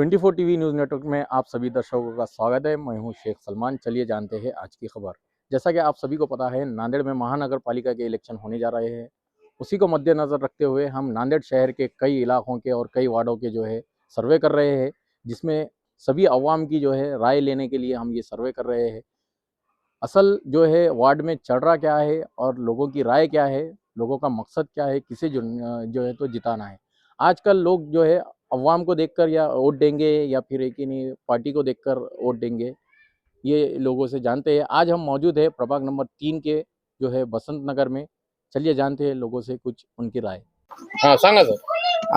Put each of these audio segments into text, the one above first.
24 TV news network में आप सभी दर्शकों का स्वागत है। मैं हूं शेख सलमान। चलिए जानते हैं आज की खबर। जैसा कि आप सभी को पता है, नांदेड़ में महानगर पालिका के इलेक्शन होने जा रहे हैं। उसी को मद्देनज़र रखते हुए हम नांदेड़ शहर के कई इलाकों के और कई वार्डों के सर्वे कर रहे हैं, जिसमें सभी अवाम की राय लेने के लिए हम ये सर्वे कर रहे हैं। असल वार्ड में चल रहा क्या है और लोगों की राय क्या है, लोगों का मकसद क्या है, किसे तो जिताना है। आजकल लोग अवाम को देखकर या वोट देंगे या फिर एक ही नहीं पार्टी को देखकर वोट देंगे, ये लोगों से जानते हैं। आज हम मौजूद है प्रभाग नंबर 3 के बसंत नगर में। चलिए जानते हैं लोगों से कुछ उनकी राय। हाँ सांगा सर।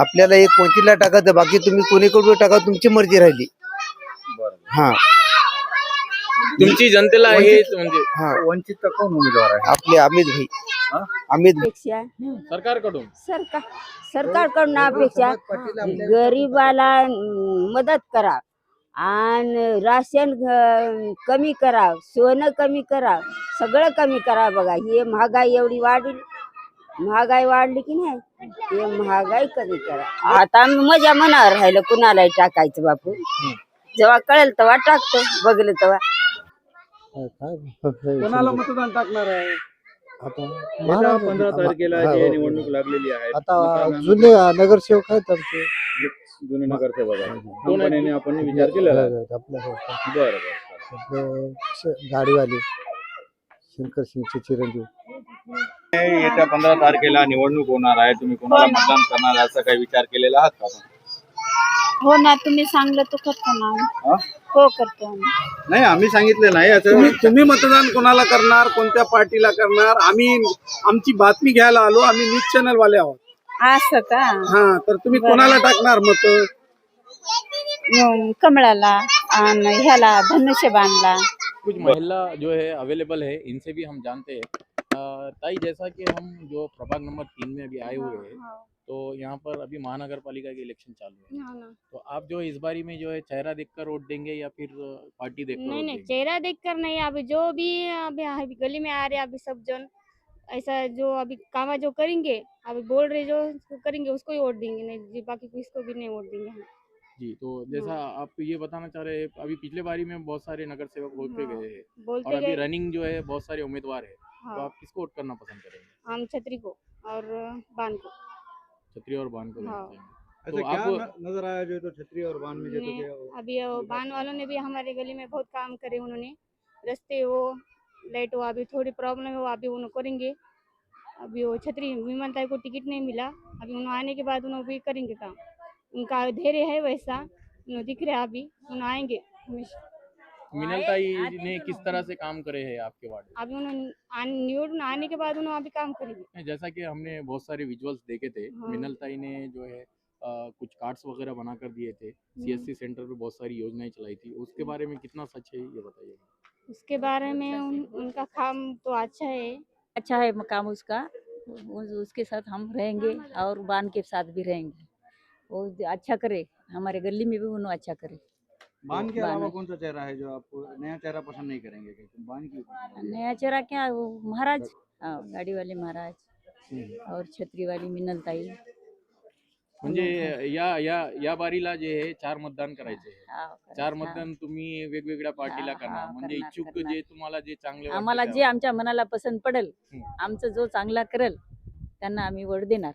आपल्याला एक वकीलला टाकायचं, बाकी तुम्ही कोणीकडून टाका, तुमची मर्जी राहिली. हा तुमची जनतेला हे म्हणजे हा वंचित कोण उमेदवार आहे? आपले अमित भाई. अमित अपेक्षा सरकारकडून सरकारकडून अपेक्षा गरीबाला मदत करा आणि राशन कमी करा, सोनं कमी करा, सगळं कमी करा. बघा हे महागाई एवढी वाढली, महागाई वाढली की नाही, हे महागाई कमी करा. आता माझ्या मनावर राहिलं कुणालाही टाकायचं बापू. जेव्हा कळेल तेव्हा टाकतो, बघलं तेव्हा. कोणाला मतदान टाकणार आहे? आता 15 तारखेला जी निवडणूक लागलेली आहे, आता जुने नगरसेवक आहेत आमचे, जुने नगरसेवक आहे. कंपनीने आपण विचार केलेला आहे. बरं गाडीवाले शंकर सिंगचे चिरंजीव. येत्या 15 तारखेला निवडणूक होणार आहे, तुम्ही कोणाला मतदान करणार आहे, असा काही विचार केलेला आहात का? हो ना, तुम्ही सांगलं तर करतो ना. हो करतो. नाही, आम्ही सांगितलं नाही. असं तुम्ही मतदान कोणाला करणार, कोणत्या पार्टीला करणार? आम्ही आमची बातमी घ्यायला आलो, आम्ही न्यूज चॅनल वाले आहोत. असं का? हा, तर तुम्ही कोणाला टाकणार मत? कमळाला आणि ह्याला धनुष्यबाणला. कुछ महिला अवेलेबल है, इनसे भी हम जानते हैं। ताई, जैसा कि हम प्रभाग नंबर 3 में अभी आए हुए हैं, तो यहाँ पर अभी महानगर पालिका के इलेक्शन चालू है, तो आप इस बारी में चेहरा देखकर वोट देंगे या फिर पार्टी देखकर? नहीं, चेहरा देखकर नहीं। अभी जो भी अभी गली में आ रहे अभी सब जन ऐसा जो अभी काम जो करेंगे, अभी बोल रहे जो करेंगे उसको ही वोट देंगे, नहीं जी बाकी किसको भी नहीं वोट देंगे हम। जी, तो जैसा आप ये बताना चाह रहे हैं, अभी पिछले बारी में बहुत सारे नगर सेवक होते गए हैं बोलते और अभी गए। रनिंग बहुत सारे उम्मीदवार है, तो आप किसको वोट करना पसंद करेंगे? हम छतरी को और बान को। छतरी और बान को देना चाहेंगे। ऐसा तो क्या आप नजर आया जो तो छतरी और बान में अभी बान वालों ने भी हमारे गली में बहुत काम करे, उन्होंने रास्ते वो लाइट वो अभी थोड़ी प्रॉब्लम है, वो अभी उन्होंने करेंगे। अभी वो छतरी विमानताई को टिकट नहीं मिला, अभी उन्होंने आने के बाद उन्होंने भी करेंगे काम। उनका धैर्य है वैसा, उन्होंने दिख रहा है, अभी उन्होंने आएंगे हमेशा। मिनलताई ने किस तरह से काम करे हैं आपके वार्ड में? अभी उन्होंने निवडून आने के बाद उन्होंने अभी काम करेंगे। जैसा कि हमने बहुत सारे विजुअल्स देखे थे, मिनलताई ने कुछ कार्ड्स वगैरह बनाकर दिए थे, सीएससी सेंटर पे बहुत सारी योजनाएं चलाई थी, उसके बारे में कितना सच है ये बताइए। उसके बारे में उनका काम तो अच्छा है काम उसका, उसके साथ हम रहेंगे और बान के साथ भी रहेंगे. वो अच्छा करे, हमारे गली में भी उन्होंने अच्छा करे. बान के अलावा कौन सा चेहरा है जो आपको नया चेहरा पसंद नहीं करेंगे? बान की नया चेहरा क्या, वो महाराज, गाड़ी वाले महाराज और छतरी वाली मिनलताई. म्हणजे या बारीला 4 मतदान करायचे आहे. 4 मतदान तुम्ही वेगवेगळ्या पार्टीला करणार, म्हणजे इच्छुक तुम्हाला चांगले आम्हाला जे आमच्या मनाला पसंत पडेल, आमचं जो चांगला करेल त्यांना आम्ही वोट देणार.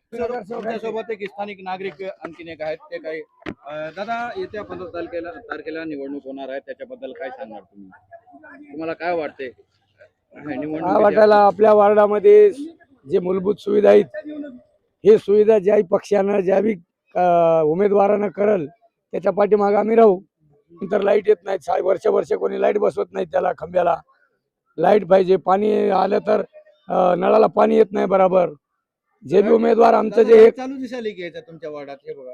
सोबत एक स्थानिक नागरिक आणखीन एक आहेत, ते काही दादा, येत्या 15 तारखेला निवडणूक होणार आहे, त्याच्याबद्दल काय सांगणार तुम्ही? तुम्हाला काय वाटते? काय वाटायला, आपल्या वार्डामध्ये जे मूलभूत सुविधा आहेत, हे सुविधा ज्याही पक्षानं ज्याही उमेदवारानं करल त्याच्या पाठीमागे आम्ही राहू. नंतर लाईट येत नाहीत, वर्ष कोणी लाईट बसवत नाही, त्याला खंब्याला लाईट पाहिजे. पाणी आलं तर नळाला पाणी येत नाही बरोबर. जे बी उमेदवार आमचं जे चालू दिसायला की याच्या तुमच्या वार्डात, हे बघा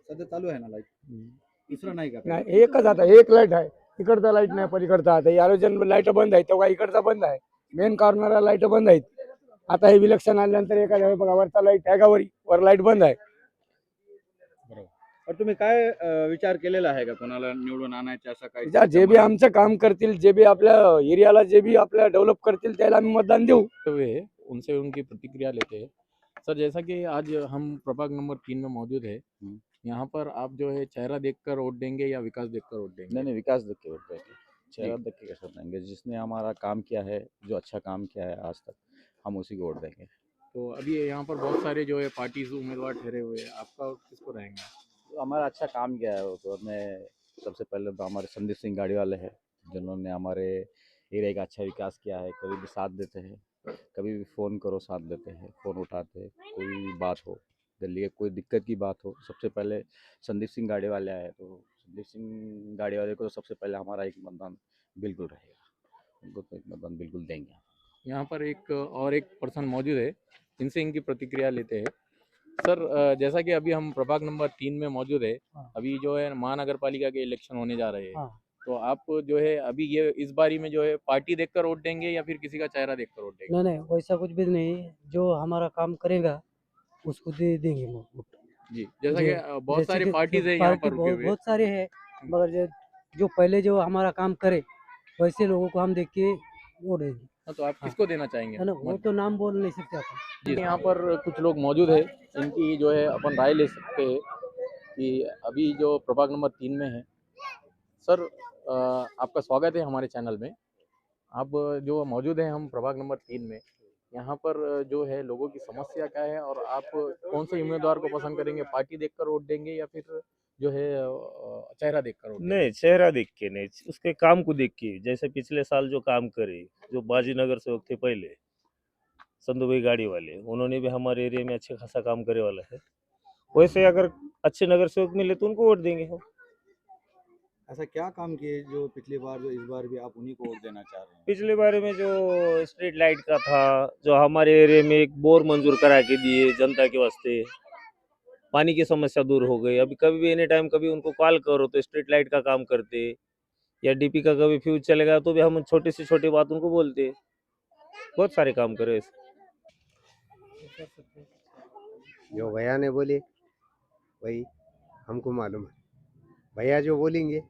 सध्या चालू आहे ना लाईट, दुसरं नाही का? नाही, एकच आता एक लाईट आहे, इकडचा लाईट नाही, पलीकडचा. आता यारोजन लाईट बंद आहे, तेव्हा इकडचा बंद आहे, मेन कॉर्नरला लाईट बंद आहेत. आता हे विलक्षण आल्यानंतर एखाद्या बघा वरचा लाईट आहे का, वर लाईट बंद आहे. बरोबर. तुम्ही काय विचार केलेला आहे का कोणाला निवडून आणायचं, असं काय? जे बी आमचं काम करतील, जे बी आपल्या एरियाला जे बी आपल्या डेव्हलप करतील त्याला आम्ही मतदान देऊ. उनसे उनकी प्रतिक्रिया लेते हैं। सर, जैसा कि आज हम प्रभाग नंबर 3 में मौजूद है, यहाँ पर आप जो है चेहरा देखकर वोट देंगे या विकास देखकर वोट देंगे? नहीं नहीं, विकास देख के वोट देंगे, चेहरा देख के कैसे देंगे? जिसने हमारा काम किया है, जो अच्छा काम किया है आज तक, हम उसी को वोट देंगे। तो अभी यहाँ पर बहुत सारे जो है पार्टीज उम्मीदवार ठहरे हुए हैं, आपका वोट किसको रहेंगे? तो हमारा अच्छा काम किया है वो तो हमें सबसे पहले तो हमारे संदीप सिंह गाड़ी वाले हैं, जिन्होंने हमारे एरिया का अच्छा विकास किया है। कभी भी साथ देते हैं, कभी भी फ़ोन करो साथ देते हैं, फ़ोन उठाते हैं। कोई भी बात हो, गली के कोई दिक्कत की बात हो, सबसे पहले संदीप सिंह गाड़ी वाले आए, तो संदीप सिंह गाड़ी वाले को तो सबसे पहले हमारा एक मतदान बिल्कुल रहेगा, उनको तो एक मतदान बिल्कुल देंगे। यहाँ पर एक पर्सन मौजूद है, इनसे इनकी प्रतिक्रिया लेते हैं। सर, जैसा कि अभी हम प्रभाग नंबर 3 में मौजूद है, अभी जो है महानगर पालिका के इलेक्शन होने जा रहे हैं, तो आप जो है अभी ये इस बारी में जो है पार्टी देखकर वोट देंगे या फिर किसी का चेहरा देखकर वोट देंगे? नहीं नहीं, वैसा कुछ भी नहीं, जो हमारा काम करेगा उसको दे देंगे वोट। जी, जैसा कि जी, बहुत जैसे सारे कि पार्टीज है यहाँ पार्टी पर रुके हुए। बहुत सारे हैं, मगर जो पहले जो हमारा काम करे वैसे लोगों को हम देख के वोट देंगे। हाँ, तो आप किसको देना चाहेंगे? है ना, वो तो नाम बोल नहीं सकते अपन। जी, यहाँ पर कुछ लोग मौजूद है, इनकी जो है अपन राय ले सकते हैं कि अभी जो प्रभाग नंबर 3 में है। सर, आपका स्वागत है हमारे चैनल में। आप जो मौजूद हैं हम प्रभाग नंबर 3 में, यहाँ पर जो है लोगों की समस्या क्या है और आप कौन से उम्मीदवार को पसंद करेंगे? पार्टी देखकर वोट देंगे या फिर जो है चेहरा देखकर वोट देंगे? नहीं, चेहरा देख के नहीं, उसके काम को देख के। जैसे पिछले साल जो काम करे, जो बाजी नगर सेवक थे पहले, संधू भाई गाड़ी वाले, उन्होंने भी हमारे एरिया में अच्छे खासा काम करे वाला है। वैसे अगर अच्छे नगर सेवक मिले तो उनको वोट देंगे हम। ऐसा क्या काम किए जो पिछली बार जो इस बार भी आप उन्हीं को वोट देना चाह रहे हैं? पिछले बारे में जो स्ट्रीट लाइट का था, जो हमारे एरिया में एक बोर मंजूर करा के दिए जनता के वास्ते, पानी की समस्या दूर हो गई। अभी कभी भी एनी टाइम कभी उनको कॉल करो तो स्ट्रीट लाइट का काम करते, या डीपी का कभी फ्यूज चलेगा तो भी हम छोटी से छोटी बात उनको बोलते। बहुत सारे काम करे ऐसे। जो भैया ने बोले वही हमको मालूम है, भैया जो बोलेंगे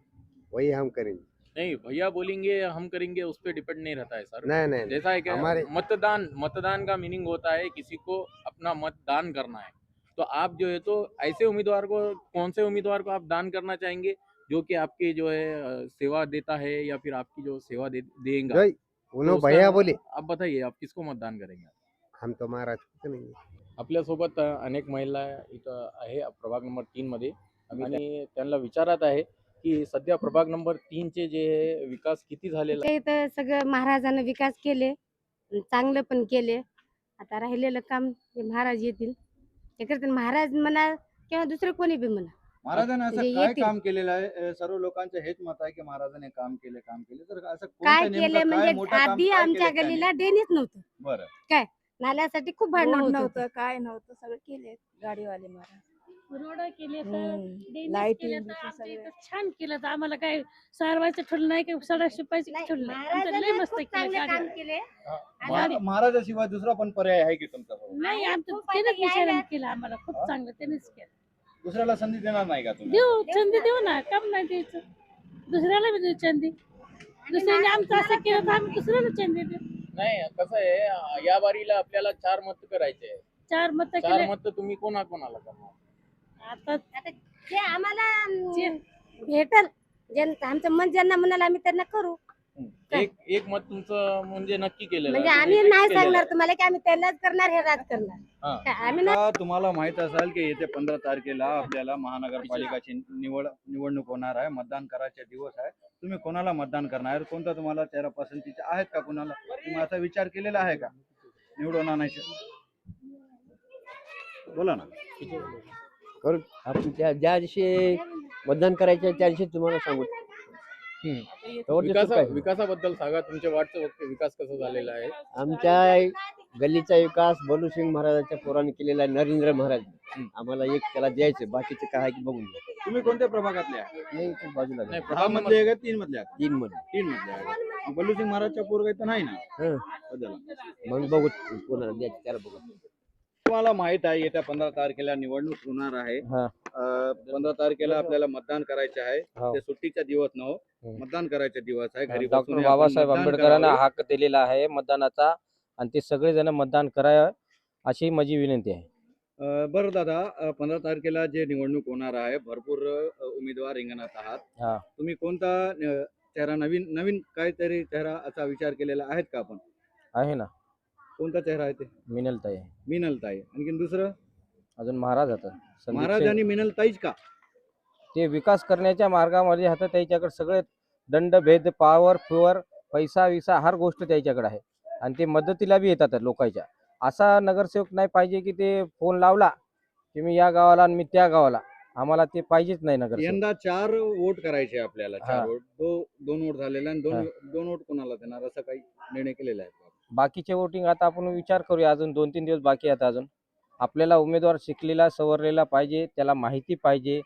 वही हम करेंगे। नहीं, भैया बोलेंगे हम करेंगे, उस पर डिपेंड नहीं रहता है सर। नहीं नहीं नहीं, जैसा है कि हमारे मतदान का मीनिंग होता है किसी को अपना मतदान करना है। तो आप जो है तो ऐसे उम्मीदवार को, कौन से उम्मीदवार को आप दान करना चाहेंगे जो कि आपके जो है सेवा देता है या फिर आपकी जो सेवा देगा? जो तो उन्होंने उसका भैया बोले आप बताइए, आप किसको मतदान करेंगे? हम तो महाराज को नहीं। आपल्यासोबत अनेक महिला इथं आहे प्रभाग नंबर 3 मध्ये, आणि त्यांना विचारत आहे की सध्या प्रभाग नंबर 3 चे जे विकास किती झालेला आमच्या इथं सगळं महाराजांनी विकास केले, चांगलं पण केले. आता राहिलेलं काम ते महाराज येतील ते करतील. महाराज म्हणा किंवा दुसरं कोणी बी म्हणा, महाराजांनी असं जे काय येतील. काम केलेलं आहे? सर्व लोकांचं हेच मत आहे की महाराजांनी काम केले तर असं काय कोणतं केले नेमकं काय म्हणजे मोठं काम आधी काय आमच्या केलं त्यांनी? गलीला ड्रेनेज नव्हतं, बरं, नाल्यासाठी खूप भांडण रोड होत नव्हतं, होतं. काय नव्हतं, सगळं केले गाडीवाले महाराज. रोड केले तर ड्रेनेज लाईटी केले तर बिटी आमच्या सगळे. इथं छान केलं तर आम्हाला काय सारवायचं ठेवलं नाही, की सडा शिपायचं नाही, ठेवलं नाही. आमचं महाराजांनी लय मस्त खूप केलं चांगले काम गाडी. केले. महाराजाशिवाय दुसरा पण पर्याय आहे की तुमच्यासोबत? नाही, आमचं खूप त्यानेच आता विचारण यायला- केलं आम्हाला, खूप चांगलं त्यानेच केलं. दुसऱ्याला संधी देणार नाही का तुम्ही? देऊ संधी देऊ ना, काम नाही द्यायचं. दुसऱ्याला बी देऊ संधी. दुसऱ्याने आमचं असं केलं तर आम्ही दुसऱ्याला संधी देऊ. नाही, कसं आहे, या बारीला आपल्याला 4 मत करायचे आहे. 4 मत 4 केले. मत तुम्ही कोणाकोणाला करणार? आता आता जे आम्हाला जे भेटल, आमचं मन ज्यांना म्हणाल आम्ही त्यांना करू. एक मत तुमचं म्हणजे नक्की केलेलं म्हणजे आहे. आम्ही तुम्ही नाही fix केलेलं सांगणार आहे. तुम्हाला की आम्ही त्यांनाच करणार, हे राज करणार. हा. काय आम्ही नाही. आता तुम्हाला माहित असेल की येत्या 15 तारखेला आपल्याला महानगरपालिकाची निवडणूक होणार आहे, मतदान करायचे दिवस आहे. तुम्ही कोणाला मतदान करणार? कोणता तुम्हाला चेहरा पसंतीचे आहेत का? कोणाला तुम्ही असा विचार केलेला आहे का निवडून आणायचे? बोला ना. करू आपण ज्या दिवशी मतदान करायचं त्या दिवशी तुम्हाला सांगू. विकासाबद्दल सांगा, तुमच्या वाटचं विकास कसा झालेला आहे? आमच्या गल्लीचा विकास बलूसिंग महाराजांच्या पोराने केलेला आहे. नरेंद्र महाराज आम्हाला एक त्याला द्यायचं, बाकीचं काय आहे की बघून घ्या. तुम्ही कोणत्या प्रभागातले आहे? हे इथे बाजूला नाही, दहा प्रभाग मधले आहे का 3 मधले आहे? 3 मध्ये. 3 मधले आहे. बल्लूसिंग महाराजच्या पोरगा इथं नाही ना? हं. बदला. मग बघू कोणाला द्यायचं त्याला बघू. तुम्हाला माहित आहे येत्या 15 तारखेला निवडणूक होणार आहे. हा. 15 तारखेला आपल्याला मतदान करायचे आहे. हो. ते सुट्टीचा दिवस नव्ह, मतदान करायचा दिवस आहे. घरी डॉक्टर बसून आपण बाबासाहेब मतदान आंबेडकरांना करावं. हक्क दिलेला आहे मतदानाचा, आणि ते सगळेजण मतदान करावं अशी माझी विनंती आहे. बरं दादा, 15 तारखेला जे निवडणूक होणार आहे, भरपूर उमेदवार रिंगणात आहात. हा. तुम्ही कोणता चेहरा नवीन नवीन काहीतरी चेहरा असा विचार केलेला आहेत का आपण? आहे ना, कोणता चेहरा आहे ते? मिनलताई आहे. मिनलताई. आणखीन दुसरं? अजून महाराज आता महाराज आणि मिनलताईच का? ते विकास करण्याच्या मार्गामध्ये आता त्याच्याकडे सगळे दंड भेद पावर फ्युअर पैसा विसा हर गोष्ट त्याच्याकडे आहे आणि ते मदतीला बी येतात लोकांच्या. असा नगरसेवक नाही पाहिजे की ते फोन लावला की मी या गावाला आणि मी त्या गावाला. आम्हाला ते पाहिजेच नाही नगरसेवक. यंदा 4 वोट करायचे आपल्याला. हा. 4 वोट. 2 वोट झालेले आणि 2 वोट कोणाला देणार असं काही निर्णय केलेला आहे का? बाकीचे वोटिंग आता आपण विचार करूया. अजून 2-3 दिवस बाकी आहेत. अजून आपल्याला उमेदवार शिकलेला सवरलेला पाहिजे, त्याला माहिती पाहिजे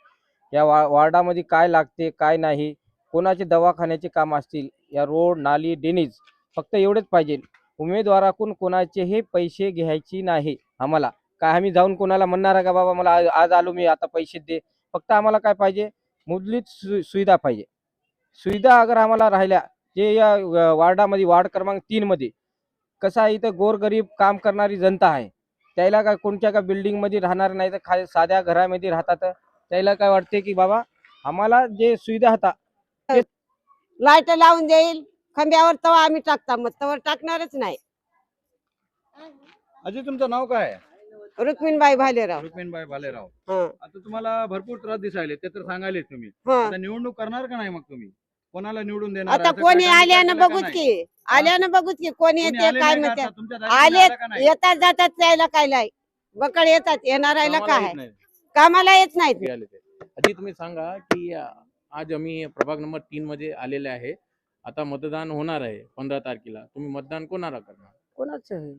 या वार्डामध्ये काय लागते काय नाही, कोणाचे दवाखान्याचे काम असतील, या रोड नाली ड्रेनेज फक्त एवढेच पाहिजे. उमेदवाराकडून कोणाचेही पैसे घ्यायची नाही आम्हाला. काय आम्ही जाऊन कोणाला म्हणणार आहे का बाबा मला आज आलो मी आता पैसे दे. फक्त आम्हाला काय पाहिजे, मूलभूत सुविधा पाहिजे. सुविधा अगर आम्हाला राहिल्या, जे या वार्डामध्ये वार्ड क्रमांक 3 मध्ये कसं आहे, इथं गोरगरीब काम करणारी जनता आहे. त्याला काय कोणत्या का बिल्डिंगमध्ये राहणार नाही तर साध्या घरामध्ये राहतात. त्याला काय वाटते की बाबा आम्हाला जे सुविधा होता लाईट लावून देईल खांब्यावर, तवा आम्ही टाकता, मग तवर टाकणारच नाही. अजय, तुमचं नाव काय आहे? रुक्मिणबाई भालेराव. रुक्मिणबाई भालेराव. हं. आता तुम्हाला भरपूर त्रास दिसायले, ते तर सांगायलेच तुम्ही. हं. आता निवडणूक करणार का नाही मग तुम्ही? कोणाला निवडून देणार? आता असं काय कोणी काही विचार आल्यानं केला का बघूत नाही? की आल्यानं बघूत की कोणी कोणी येते आले काय नाही का म्हणते. आता? तुमच्या दारात आले आला का नाही? येतात जातात त्याला काय लाई बकड येतात येणारायला कामाला काय येत नाही. कामाला येत नाहीत. ते आले ते. आजी तुम्ही सांगा की आज आम्ही प्रभाग नंबर 3 मध्ये आलेले आहे. आता मतदान होणार आहे 15 तारखेला. तुम्ही मतदान कोणाला करणार? कोणाचं आहे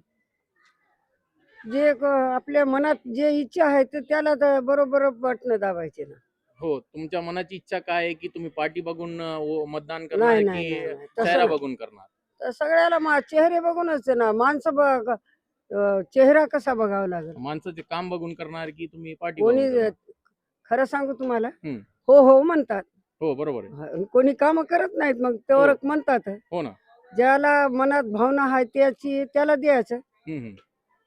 जे आपल्या मनात जे इच्छा आहे ते त्याला तर बरोबर बटणं दाबायचे ना. हो, तुमच्या मनाची इच्छा काय आहे की तुम्ही पार्टी बघून मतदान करणार नाही की नाही नाही, नाही. तसं चेहरा नाही. बघून करणार? तर सगळ्याला चेहरे बघूनच ना माणसं बघ चेहरा कसा बघावा लागेल. माणसाचे काम बघून करणार की तुम्ही पार्टी कोणी बघून करणार? खरं सांगू तुम्हाला हम्म. हो हो म्हणतात, हो बरोबर आहे. कोणी काम करत नाहीत मग तेवढं म्हणतात. हो ना. ज्याला मनात भावना आहे त्याची त्याला द्यायचं. हम्म.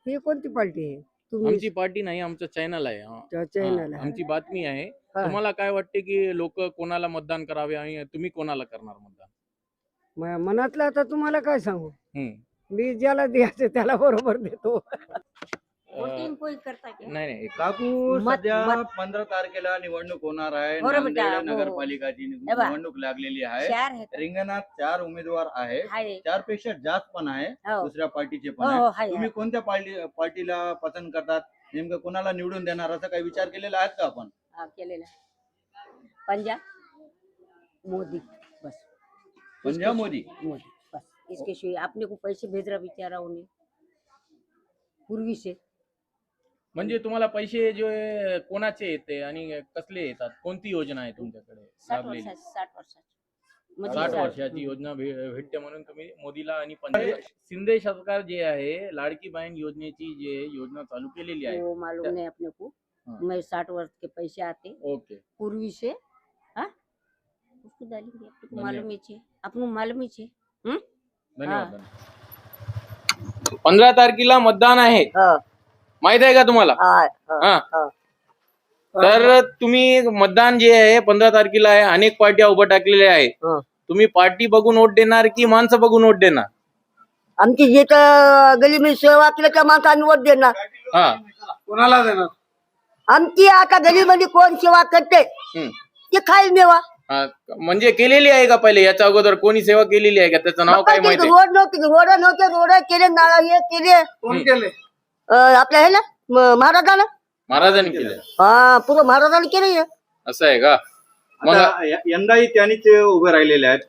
ही कोणती पार्टी आहे तुम्ही? आमची पार्टी नाही, आमचं चॅनल आहे. चॅनल हा, आहे. आमची बातमी आहे. हा. तुम्हाला काय वाटते की लोक कोणाला मतदान करावे आणि तुम्ही कोणाला करणार मतदान? मनातलं आता तुम्हाला काय सांगू, हम्म. मी ज्याला द्यायचं त्याला बरोबर देतो. नाही नाही, काकू, मत- सध्या मत- 15 तारखेला निवडणूक होणार आहे. हो रे बेटा, नांदेड हो. नगरपालिकाची हे बा. निवडणूक लागलेली आहे. 4 आहेत. रिंगणात 4 उमेदवार आहे. हाय. 4 पेक्षा जास्त पण आहे. हो. दुसऱ्या पार्टीचे पण हो, हो, आहे. हाय, तुम्ही हाय. कोणत्या पार्टीला पसंत करतात? नेमकं कोणाला निवडून देणार असं काही विचार केलेला आहे का आपण? केलेला पंजाब मोदी बस पंजाब मोदी. मोदी बस इसके शिवाय अपने को पैसे भेज रहा बेचारा उन्हें पूर्वी से. म्हणजे तुम्हाला पैसे जे कोणाचे येते आणि कसले येतात? कोणती योजना आहे तुमच्याकडे 60 लाभलेली? वर्षाची 60 वर्षाची 60 वर्षाची योजना भेटते म्हणून तुम्ही मोदीला आणि पंजाब शिंदे सरकार जे आहे लाडकी बहन योजनेची जे योजना चालू केलेली आहे. वो मालूम नहीं अपने को. हाँ। मैं 60 वर्ष के पैसे आते ओके, पूर्वी से. हाँ उसको डालेंगे अपने को धन्यवाद। मालूम ही छे अपने मालूम ही छे. धन्यवाद. 15 तारखेला मतदान आहे, माहित आहे का तुम्हाला? हा. तर तुम्ही मतदान जे आहे 15 तारखेला आहे. अनेक पार्ट्या उभं टाकलेल्या आहे. तुम्ही पार्टी बघून वोट देणार की माणसं बघून वोट देणार? आमची जे गली में सेवा केली त्या माणसांनी वोट देणार. हा. कोणाला देणार? आमची आता गलीमध्ये कोण सेवा करते हम्म. ते खाईल देवा. हा, म्हणजे केलेली आहे का पहिले? याच्या अगोदर कोणी सेवा केलेली आहे का? त्याचं नाव काय माहिती आहे? रोड नव्हते रोड केले नाळा हे केले कोण केले? आपल्या हे ना महाराजानं. महाराजांनी केले? हा पुरं महाराजांनी केले हे. असं आहे का? मग आता यंदाही त्यांनीच उभे राहिलेले आहेत.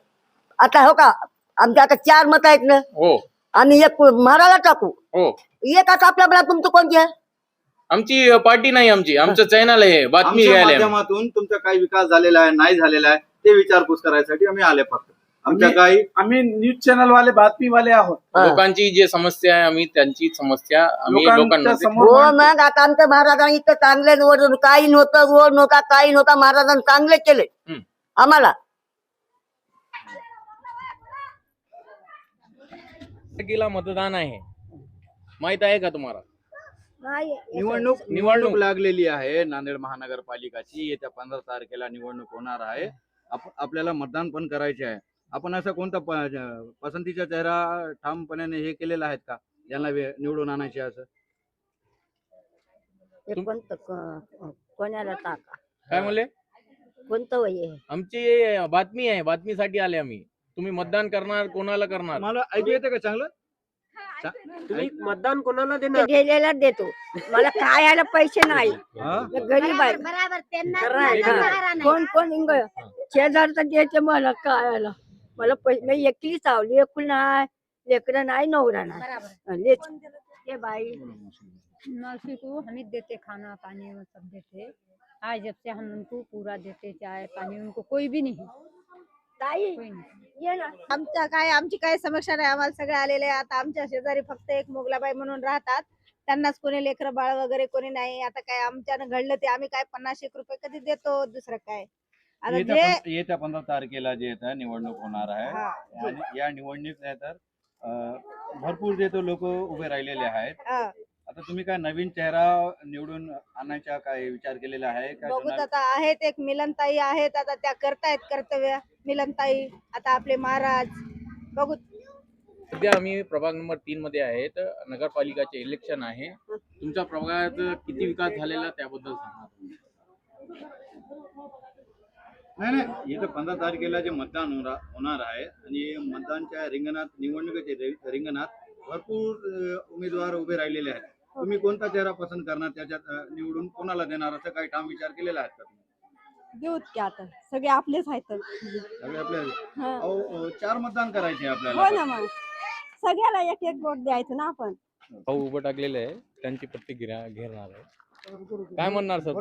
आता हो का आमच्या आता 4 मत आहेत ना हो आणि एक महाराजा टाकू. हो, एक आता आपल्या तुमचं कोणती आहे? आमची पार्टी नाही, आमचं चॅनल आहे, बातमी आमच्या घ्यायला आहे. माध्यमातून तुमचा काही विकास झालेला आहे नाही झालेला आहे ते विचारपूस करायसाठी आम्ही आले. फक्त आमच्या काही आम्ही न्यूज चॅनल वाले बातमी वाले आहोत. लोकांची जे समस्या आहे आम्ही त्यांची समस्या आम्ही लोकांच्या लोकांमध्ये समोर हो मग आता आमच्या महाराजांनी इतकं चांगले रोड काही नव्हतं रोड नव्हता काही नव्हता महाराजांनी चांगले केले हम्म. आम्हाला. तारखेला मतदान आहे, माहित आहे का तुम्हाला? नाही निवडणूक लागलेली आहे नांदेड महानगरपालिकाची. येत्या 15 तारखेला निवडणूक होणार आहे. आपल्याला मतदान पण करायचे आहे. आपण असा कोणता पसंतीचा चेहरा ठामपणे हे केलेला आहेत का, यांना निवडून आणायचे असं? ते कोणाला टाका, काय म्हणले? कोणतं वय आहे? आमची बातमी आहे, बातमीसाठी आले आम्ही. तुम्ही मतदान करणार, कोणाला करणार? मला ऐकू येते का चांगलं? तुम्ही मतदान कोणाला देणार? गेलेला देतो, मला खायला पैसे नाही, हा? मी गरीब आहे. कोण कोण शेजारचं द्यायचं मला खायला, मला पैसे मी एकलीच आहो, लेकून नाही, लेकरं नाही, नवरा नाही. ते बाई नौसी को हम ही देते, खाना पानी वो सब देते। आज जब से हम उनको पूरा देते, चाय पानी उनको कोई भी नहीं, ताई कोई नहीं। ये ना. आमची काय समस्या नाही, आम्हाला सगळे आलेले आहे. आता आमच्या शेजारी फक्त एक मोगलाबाई म्हणून राहतात, त्यांनाच कोणी लेकरं बाळ वगैरे कोणी नाही. आता काय आमच्यानं घडलं ते आम्ही काय 50-1 रुपये कधी देतो, दुसरं काय. आता जे येत्या 15 तारखेला जे आहे निवडणूक होणार आहे. हा. आणि या निवडणूक आहे तर भरपूर जे तो लोक उभे राहिलेले आहेत. हा. आता तुम्ही काय नवीन चेहरा निवडून आणायचा काय विचार केलेला आहे का? बघूत आता आहेत एक मिलनताई आहेत, आता त्या करतायत कर्तव्य. मिलनताई, आता आपले महाराज, बघू. सध्या आम्ही प्रभाग नंबर 3 मध्ये आहेत. नगरपालिकाचे इलेक्शन आहे. तुमच्या प्रभागात किती विकास झालेला त्याबद्दल सांगा. नाही येत्या 15 तारखेला जे मतदान होणार आहे आणि मतदानच्या रिंगणात, निवडणुकीच्या रिंगणात भरपूर उमेदवार उभे राहिलेले आहेत. तुम्ही कोणता चेहरा पसंत करणार, त्याच्यात निवडून कोणाला देणार, असं काही ठाम विचार केलेला आहे का तुम्ही? देऊत की आता सगळे आपलेच आहेत, सगळे आपल्या 4 मतदान करायचे आपल्याला. हो ना, मग सगळ्याला एक एक वोट द्यायचं ना आपण. भाऊ उभं टाकलेले आहे, त्यांची प्रतिक्रिया घेणार आहे. काय म्हणणार सर?